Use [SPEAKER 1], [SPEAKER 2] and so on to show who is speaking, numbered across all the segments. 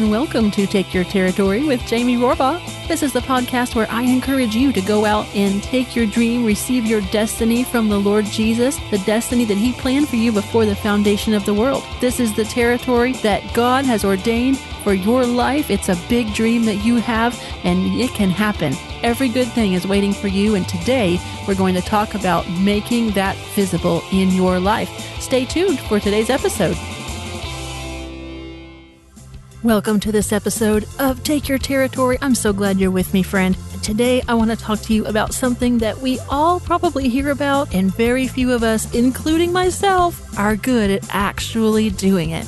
[SPEAKER 1] and welcome to Take Your Territory with Jamie Rohrbaugh. This is the podcast where I encourage you to go out and take your dream, receive your destiny from the Lord Jesus, the destiny that He planned for you before the foundation of the world. This is the territory that God has ordained for your life. It's a big dream that you have, and it can happen. Every good thing is waiting for you, and today we're going to talk about making that visible in your life. Stay tuned for today's episode. Welcome to this episode of Take Your Territory. I'm so glad you're with me, friend. Today, I want to talk to you about something that we all probably hear about, and very few of us, including myself, are good at actually doing it.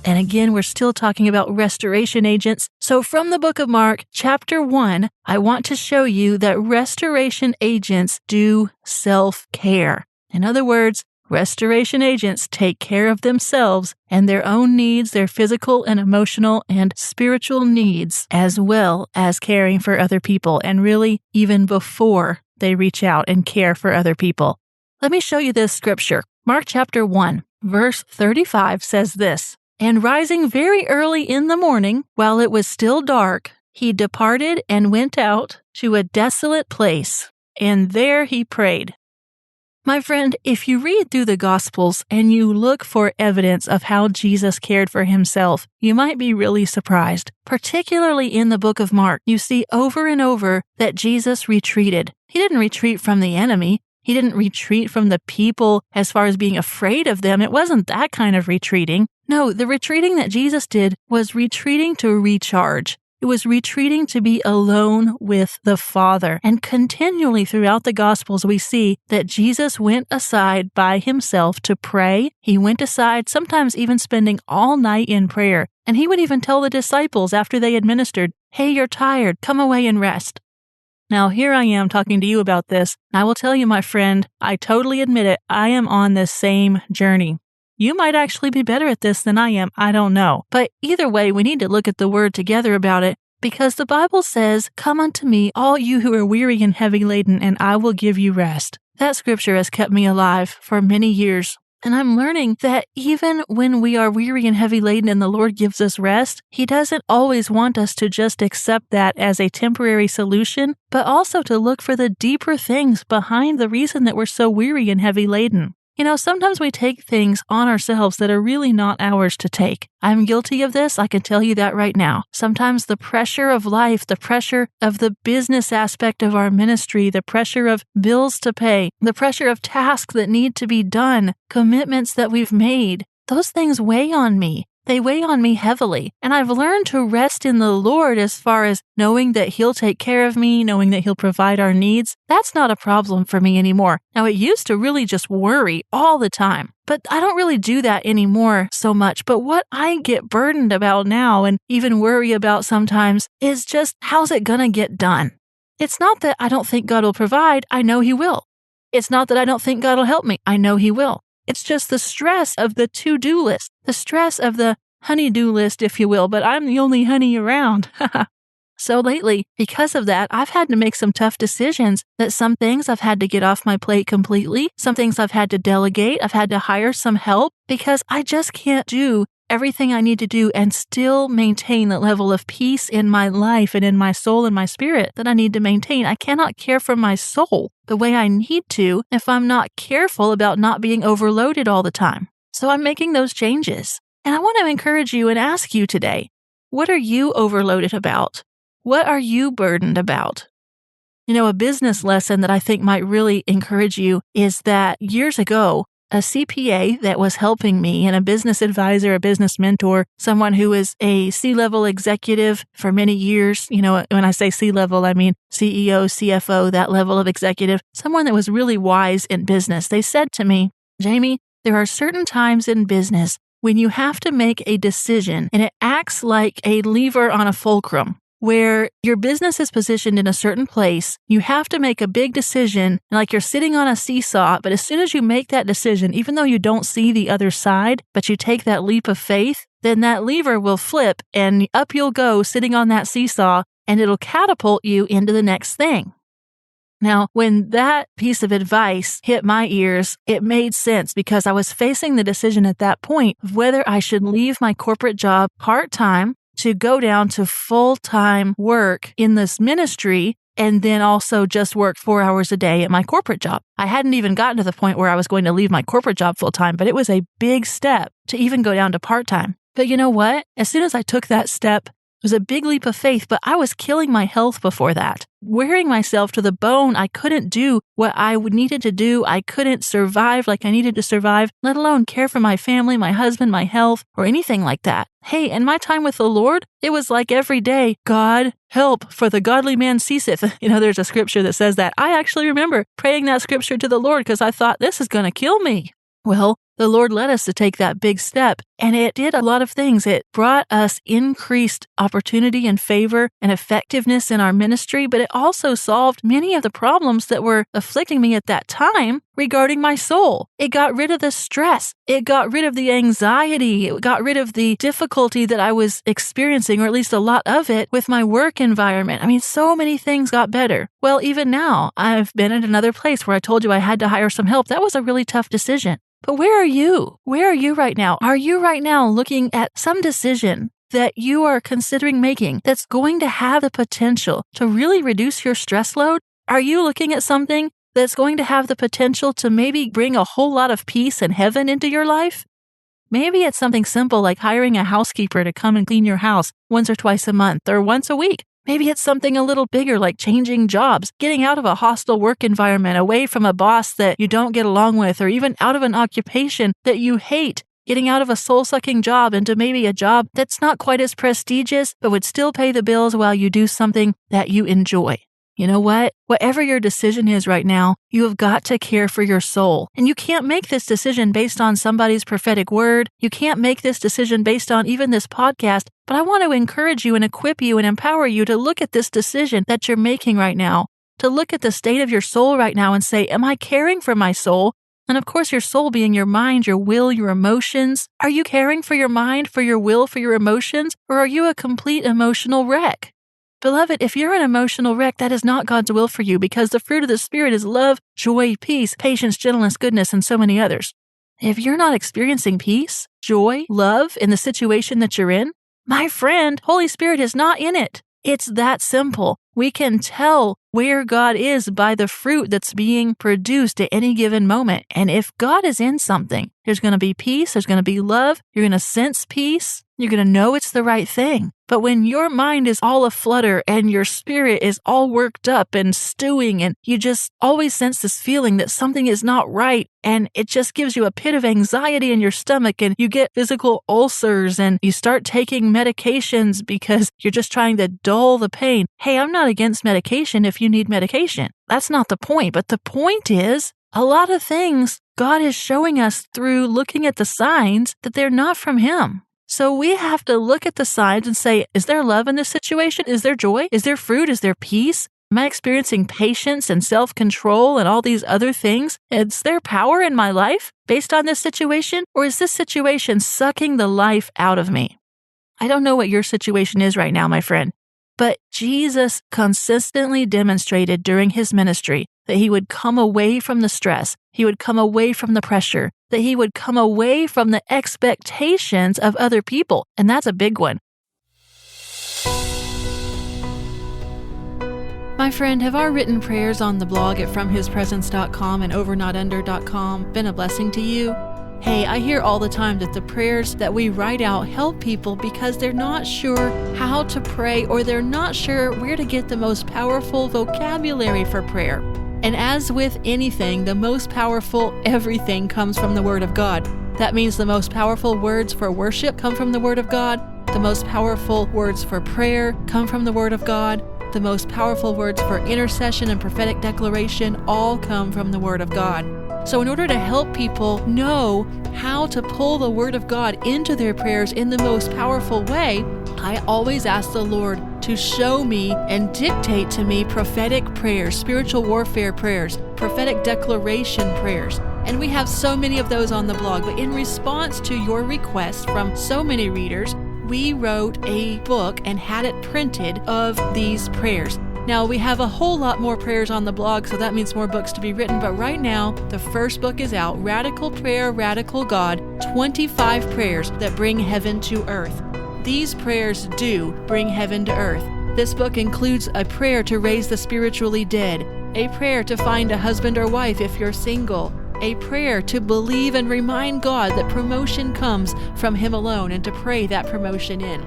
[SPEAKER 1] And again, we're still talking about restoration agents. So from the book of Mark, chapter 1, I want to show you that restoration agents do self-care. In other words, restoration agents take care of themselves and their own needs, their physical and emotional and spiritual needs, as well as caring for other people, and really even before they reach out and care for other people. Let me show you this scripture. Mark chapter 1, verse 35 says this, "And rising very early in the morning, while it was still dark, he departed and went out to a desolate place, and there he prayed." My friend, if you read through the Gospels and you look for evidence of how Jesus cared for himself, you might be really surprised. Particularly in the book of Mark, you see over and over that Jesus retreated. He didn't retreat from the enemy. He didn't retreat from the people as far as being afraid of them. It wasn't that kind of retreating. No, the retreating that Jesus did was retreating to recharge. It was retreating to be alone with the Father. And continually throughout the Gospels, we see that Jesus went aside by himself to pray. He went aside, sometimes even spending all night in prayer. And he would even tell the disciples after they had ministered, "Hey, you're tired. Come away and rest." Now, here I am talking to you about this. And I will tell you, my friend, I totally admit it. I am on this same journey. You might actually be better at this than I am. I don't know. But either way, we need to look at the word together about it, because the Bible says, "Come unto me, all you who are weary and heavy laden, and I will give you rest." That scripture has kept me alive for many years. And I'm learning that even when we are weary and heavy laden and the Lord gives us rest, He doesn't always want us to just accept that as a temporary solution, but also to look for the deeper things behind the reason that we're so weary and heavy laden. You know, sometimes we take things on ourselves that are really not ours to take. I'm guilty of this. I can tell you that right now. Sometimes the pressure of life, the pressure of the business aspect of our ministry, the pressure of bills to pay, the pressure of tasks that need to be done, commitments that we've made, those things weigh on me. They weigh on me heavily. And I've learned to rest in the Lord as far as knowing that He'll take care of me, knowing that He'll provide our needs. That's not a problem for me anymore. Now, it used to really just worry all the time, but I don't really do that anymore so much. But what I get burdened about now and even worry about sometimes is just, how's it going to get done? It's not that I don't think God will provide. I know He will. It's not that I don't think God will help me. I know He will. It's just the stress of the to-do list, the stress of the honey-do list, if you will, but I'm the only honey around. So lately, because of that, I've had to make some tough decisions that some things I've had to get off my plate completely, some things I've had to delegate, I've had to hire some help, because I just can't do everything I need to do and still maintain the level of peace in my life and in my soul and my spirit that I need to maintain. I cannot care for my soul the way I need to if I'm not careful about not being overloaded all the time. So I'm making those changes. And I want to encourage you and ask you today, what are you overloaded about? What are you burdened about? You know, a business lesson that I think might really encourage you is that years ago, a CPA that was helping me, and a business advisor, a business mentor, someone who is a C-level executive for many years. You know, when I say C-level, I mean CEO, CFO, that level of executive, someone that was really wise in business. They said to me, "Jamie, there are certain times in business when you have to make a decision, and it acts like a lever on a fulcrum, where your business is positioned in a certain place. You have to make a big decision, like you're sitting on a seesaw, but as soon as you make that decision, even though you don't see the other side, but you take that leap of faith, then that lever will flip and up you'll go sitting on that seesaw, and it'll catapult you into the next thing." Now, when that piece of advice hit my ears, it made sense because I was facing the decision at that point of whether I should leave my corporate job part-time to go down to full-time work in this ministry and then also just work 4 hours a day at my corporate job. I hadn't even gotten to the point where I was going to leave my corporate job full-time, but it was a big step to even go down to part-time. But you know what? As soon as I took that step, it was a big leap of faith, but I was killing my health before that. Wearing myself to the bone, I couldn't do what I needed to do. I couldn't survive like I needed to survive, let alone care for my family, my husband, my health, or anything like that. Hey, in my time with the Lord, it was like every day, God, help, for the godly man ceaseth. There's a scripture that says that. I actually remember praying that scripture to the Lord because I thought, this is going to kill me. Well, the Lord led us to take that big step, and it did a lot of things. It brought us increased opportunity and favor and effectiveness in our ministry, but it also solved many of the problems that were afflicting me at that time regarding my soul. It got rid of the stress. It got rid of the anxiety. It got rid of the difficulty that I was experiencing, or at least a lot of it, with my work environment. So many things got better. Well, even now, I've been at another place where I told you I had to hire some help. That was a really tough decision. But where are you? Where are you right now? Are you right now looking at some decision that you are considering making that's going to have the potential to really reduce your stress load? Are you looking at something that's going to have the potential to maybe bring a whole lot of peace and heaven into your life? Maybe it's something simple like hiring a housekeeper to come and clean your house once or twice a month or once a week. Maybe it's something a little bigger like changing jobs, getting out of a hostile work environment, away from a boss that you don't get along with, or even out of an occupation that you hate, getting out of a soul-sucking job into maybe a job that's not quite as prestigious, but would still pay the bills while you do something that you enjoy. You know what? Whatever your decision is right now, you have got to care for your soul. And you can't make this decision based on somebody's prophetic word. You can't make this decision based on even this podcast. But I want to encourage you and equip you and empower you to look at this decision that you're making right now, to look at the state of your soul right now and say, am I caring for my soul? And of course, your soul being your mind, your will, your emotions. Are you caring for your mind, for your will, for your emotions? Or are you a complete emotional wreck? Beloved, if you're an emotional wreck, that is not God's will for you, because the fruit of the Spirit is love, joy, peace, patience, gentleness, goodness, and so many others. If you're not experiencing peace, joy, love in the situation that you're in, my friend, Holy Spirit is not in it. It's that simple. We can tell where God is by the fruit that's being produced at any given moment. And if God is in something, there's going to be peace, there's going to be love, you're going to sense peace, you're going to know it's the right thing. But when your mind is all aflutter and your spirit is all worked up and stewing, and you just always sense this feeling that something is not right, and it just gives you a pit of anxiety in your stomach, and you get physical ulcers, and you start taking medications because you're just trying to dull the pain. Hey, I'm not against medication if you need medication. That's not the point. But the point is, a lot of things God is showing us through looking at the signs that they're not from Him. So we have to look at the signs and say, is there love in this situation? Is there joy? Is there fruit? Is there peace? Am I experiencing patience and self-control and all these other things? Is there power in my life based on this situation? Or is this situation sucking the life out of me? I don't know what your situation is right now, my friend, but Jesus consistently demonstrated during His ministry that He would come away from the stress, He would come away from the pressure, that He would come away from the expectations of other people. And that's a big one. My friend, have our written prayers on the blog at FromHisPresence.com and OverNotUnder.com been a blessing to you? Hey, I hear all the time that the prayers that we write out help people because they're not sure how to pray, or they're not sure where to get the most powerful vocabulary for prayer. And as with anything, the most powerful everything comes from the Word of God. That means the most powerful words for worship come from the Word of God. The most powerful words for prayer come from the Word of God. The most powerful words for intercession and prophetic declaration all come from the Word of God. So in order to help people know how to pull the Word of God into their prayers in the most powerful way, I always ask the Lord to show me and dictate to me prophetic prayers, spiritual warfare prayers, prophetic declaration prayers. And we have so many of those on the blog. But in response to your request from so many readers, we wrote a book and had it printed of these prayers. Now, we have a whole lot more prayers on the blog, so that means more books to be written, but right now, the first book is out, Radical Prayer, Radical God, 25 Prayers That Bring Heaven to Earth. These prayers do bring heaven to earth. This book includes a prayer to raise the spiritually dead, a prayer to find a husband or wife if you're single, a prayer to believe and remind God that promotion comes from Him alone and to pray that promotion in.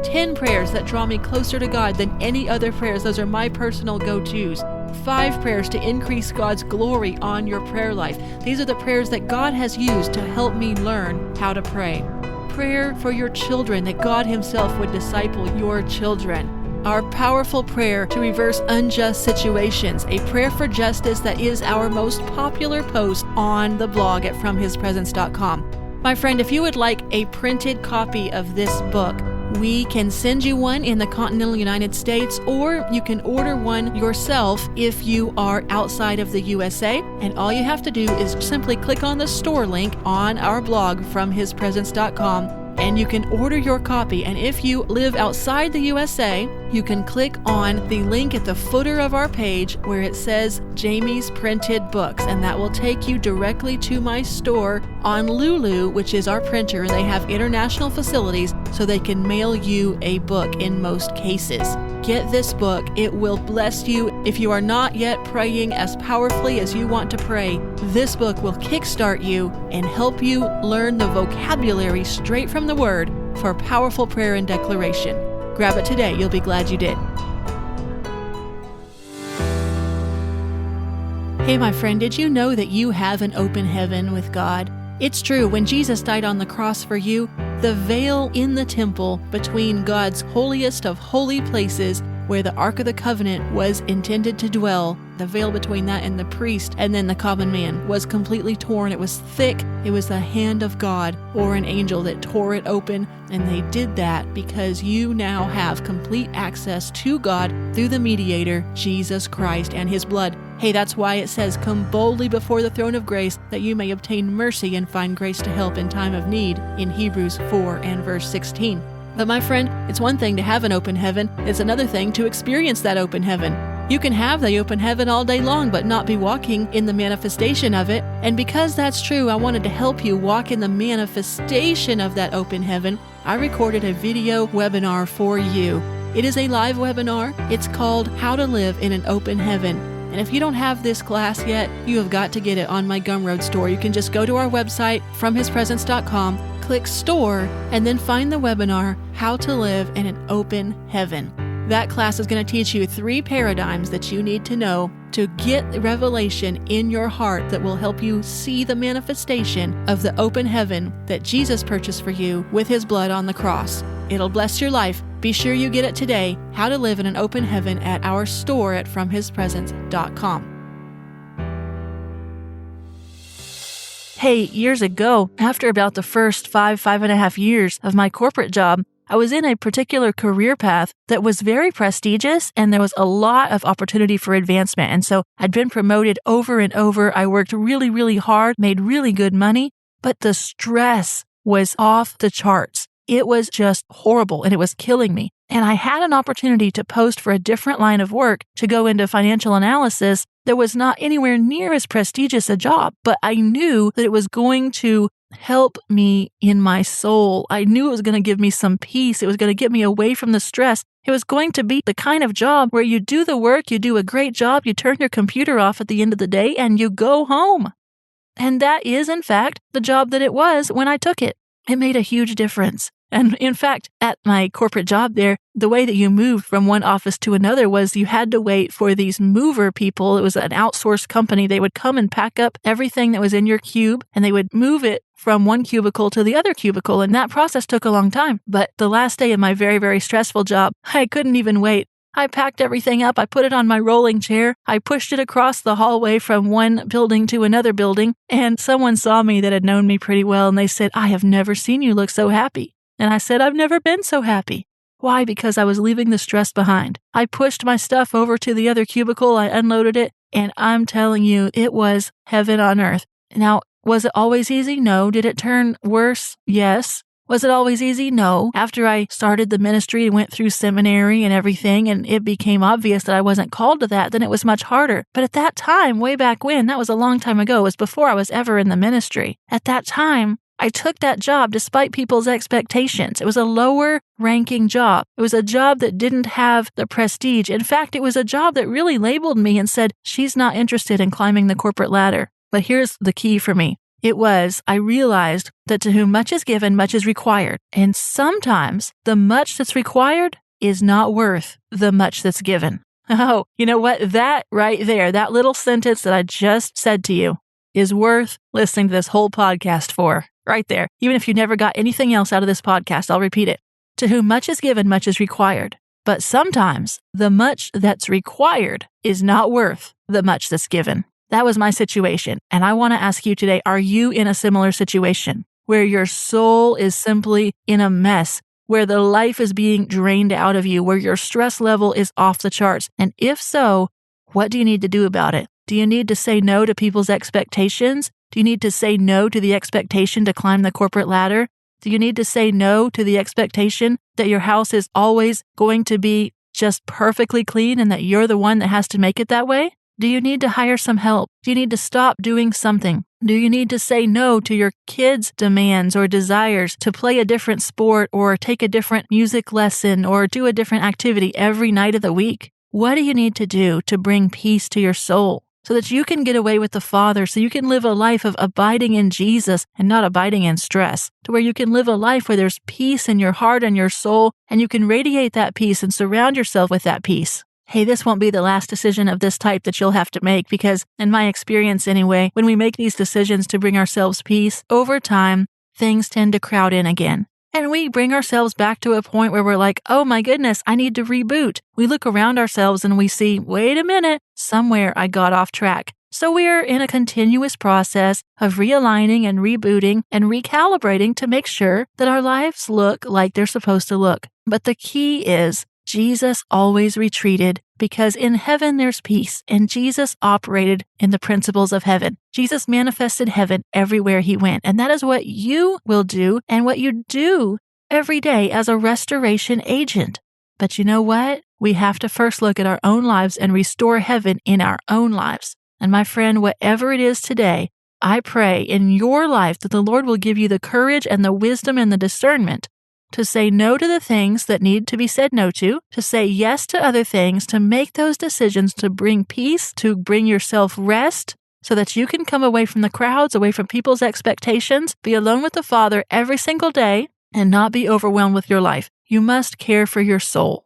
[SPEAKER 1] 10 prayers that draw me closer to God than any other prayers. Those are my personal go-tos. 5 prayers to increase God's glory on your prayer life. These are the prayers that God has used to help me learn how to pray. Prayer for your children, that God Himself would disciple your children. Our powerful prayer to reverse unjust situations, a prayer for justice that is our most popular post on the blog at FromHisPresence.com. My friend, if you would like a printed copy of this book, we can send you one in the continental United States, or you can order one yourself if you are outside of the USA. And all you have to do is simply click on the store link on our blog, FromHisPresence.com, and you can order your copy. And if you live outside the USA, you can click on the link at the footer of our page where it says Jamie's Printed Books, and that will take you directly to my store on Lulu, which is our printer, and they have international facilities so they can mail you a book in most cases. Get this book. It will bless you. If you are not yet praying as powerfully as you want to pray, this book will kickstart you and help you learn the vocabulary straight from the Word for powerful prayer and declaration. Grab it today. You'll be glad you did. Hey, my friend, did you know that you have an open heaven with God? It's true. When Jesus died on the cross for you, the veil in the temple between God's holiest of holy places, where the Ark of the Covenant was intended to dwell, the veil between that and the priest and then the common man was completely torn. It was thick. It was the hand of God or an angel that tore it open, and they did that because you now have complete access to God through the mediator, Jesus Christ, and His blood. Hey, that's why it says, "Come boldly before the throne of grace, that you may obtain mercy and find grace to help in time of need," in Hebrews 4 and verse 16. But my friend, it's one thing to have an open heaven. It's another thing to experience that open heaven. You can have the open heaven all day long, but not be walking in the manifestation of it. And because that's true, I wanted to help you walk in the manifestation of that open heaven. I recorded a video webinar for you. It is a live webinar. It's called How to Live in an Open Heaven. And if you don't have this class yet, you have got to get it on my Gumroad store. You can just go to our website, FromHisPresence.com, click store, and then find the webinar, How to Live in an Open Heaven. That class is going to teach you 3 paradigms that you need to know to get revelation in your heart that will help you see the manifestation of the open heaven that Jesus purchased for you with His blood on the cross. It'll bless your life. Be sure you get it today, How to Live in an Open Heaven, at our store at FromHisPresence.com. Hey, years ago, after about the first 5.5 years of my corporate job, I was in a particular career path that was very prestigious, and there was a lot of opportunity for advancement. And so I'd been promoted over and over. I worked really, really hard, made really good money, but the stress was off the charts. It was just horrible, and it was killing me. And I had an opportunity to post for a different line of work to go into financial analysis that was not anywhere near as prestigious a job, but I knew that it was going to help me in my soul. I knew it was going to give me some peace. It was going to get me away from the stress. It was going to be the kind of job where you do the work, you do a great job, you turn your computer off at the end of the day, and you go home. And that is, in fact, the job that it was when I took it. It made a huge difference. And in fact, at my corporate job there, the way that you moved from one office to another was you had to wait for these mover people. It was an outsourced company. They would come and pack up everything that was in your cube, and they would move it from one cubicle to the other cubicle. And that process took a long time. But the last day of my very, very stressful job, I couldn't even wait. I packed everything up. I put it on my rolling chair. I pushed it across the hallway from one building to another building. And someone saw me that had known me pretty well, and they said, "I have never seen you look so happy." And I said, "I've never been so happy." Why? Because I was leaving the stress behind. I pushed my stuff over to the other cubicle. I unloaded it. And I'm telling you, it was heaven on earth. Now, was it always easy? No. Did it turn worse? Yes. Was it always easy? No. After I started the ministry and went through seminary and everything, and it became obvious that I wasn't called to that, then it was much harder. But at that time, way back when, that was a long time ago, it was before I was ever in the ministry. At that time, I took that job despite people's expectations. It was a lower ranking job. It was a job that didn't have the prestige. In fact, it was a job that really labeled me and said, she's not interested in climbing the corporate ladder. But here's the key for me. I realized that to whom much is given, much is required. And sometimes the much that's required is not worth the much that's given. Oh, you know what? That right there, that little sentence that I just said to you is worth listening to this whole podcast for. Right there. Even if you never got anything else out of this podcast, I'll repeat it. To whom much is given, much is required. But sometimes the much that's required is not worth the much that's given. That was my situation. And I want to ask you today, are you in a similar situation where your soul is simply in a mess, where the life is being drained out of you, where your stress level is off the charts? And if so, what do you need to do about it? Do you need to say no to people's expectations? Do you need to say no to the expectation to climb the corporate ladder? Do you need to say no to the expectation that your house is always going to be just perfectly clean and that you're the one that has to make it that way? Do you need to hire some help? Do you need to stop doing something? Do you need to say no to your kids' demands or desires to play a different sport or take a different music lesson or do a different activity every night of the week? What do you need to do to bring peace to your soul so that you can get away with the Father, so you can live a life of abiding in Jesus and not abiding in stress, to where you can live a life where there's peace in your heart and your soul, and you can radiate that peace and surround yourself with that peace? Hey, this won't be the last decision of this type that you'll have to make because, in my experience anyway, when we make these decisions to bring ourselves peace, over time, things tend to crowd in again. And we bring ourselves back to a point where we're like, oh my goodness, I need to reboot. We look around ourselves and we see, wait a minute, somewhere I got off track. So we're in a continuous process of realigning and rebooting and recalibrating to make sure that our lives look like they're supposed to look. But the key is, Jesus always retreated because in heaven there's peace, and Jesus operated in the principles of heaven. Jesus manifested heaven everywhere he went, and that is what you will do and what you do every day as a restoration agent. But you know what? We have to first look at our own lives and restore heaven in our own lives. And my friend, whatever it is today, I pray in your life that the Lord will give you the courage and the wisdom and the discernment to say no to the things that need to be said no to say yes to other things, to make those decisions, to bring peace, to bring yourself rest, so that you can come away from the crowds, away from people's expectations, be alone with the Father every single day, and not be overwhelmed with your life. You must care for your soul.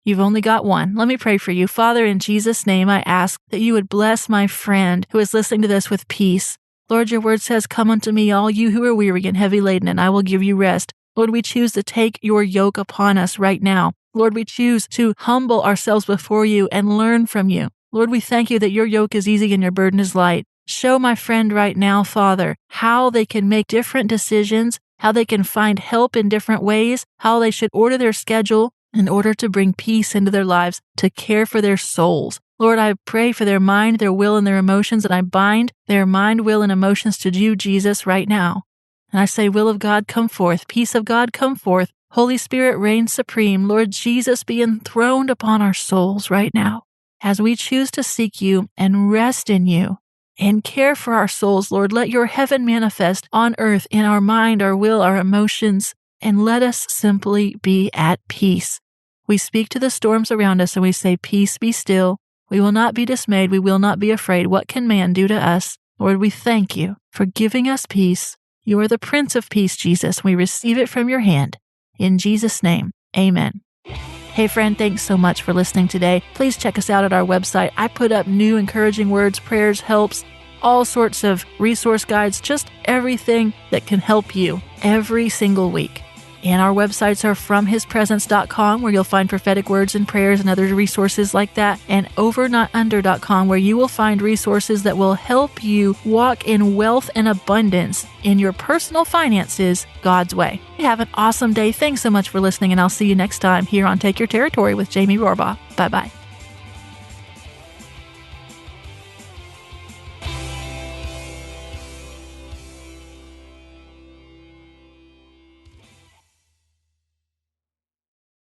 [SPEAKER 1] You've only got one. Let me pray for you. Father, in Jesus' name, I ask that you would bless my friend who is listening to this with peace. Lord, your word says, come unto me, all you who are weary and heavy laden, and I will give you rest. Lord, we choose to take your yoke upon us right now. Lord, we choose to humble ourselves before you and learn from you. Lord, we thank you that your yoke is easy and your burden is light. Show my friend right now, Father, how they can make different decisions, how they can find help in different ways, how they should order their schedule in order to bring peace into their lives, to care for their souls. Lord, I pray for their mind, their will, and their emotions, and I bind their mind, will, and emotions to you, Jesus, right now. And I say, will of God, come forth. Peace of God, come forth. Holy Spirit, reign supreme. Lord Jesus, be enthroned upon our souls right now as we choose to seek you and rest in you and care for our souls. Lord, let your heaven manifest on earth in our mind, our will, our emotions, and let us simply be at peace. We speak to the storms around us and we say, peace, be still. We will not be dismayed. We will not be afraid. What can man do to us? Lord, we thank you for giving us peace. You are the Prince of Peace, Jesus. We receive it from your hand. In Jesus' name, amen. Hey friend, thanks so much for listening today. Please check us out at our website. I put up new encouraging words, prayers, helps, all sorts of resource guides, just everything that can help you every single week. And our websites are fromhispresence.com, where you'll find prophetic words and prayers and other resources like that, and overnotunder.com, where you will find resources that will help you walk in wealth and abundance in your personal finances God's way. Have an awesome day. Thanks so much for listening, and I'll see you next time here on Take Your Territory with Jamie Rohrbaugh. Bye-bye.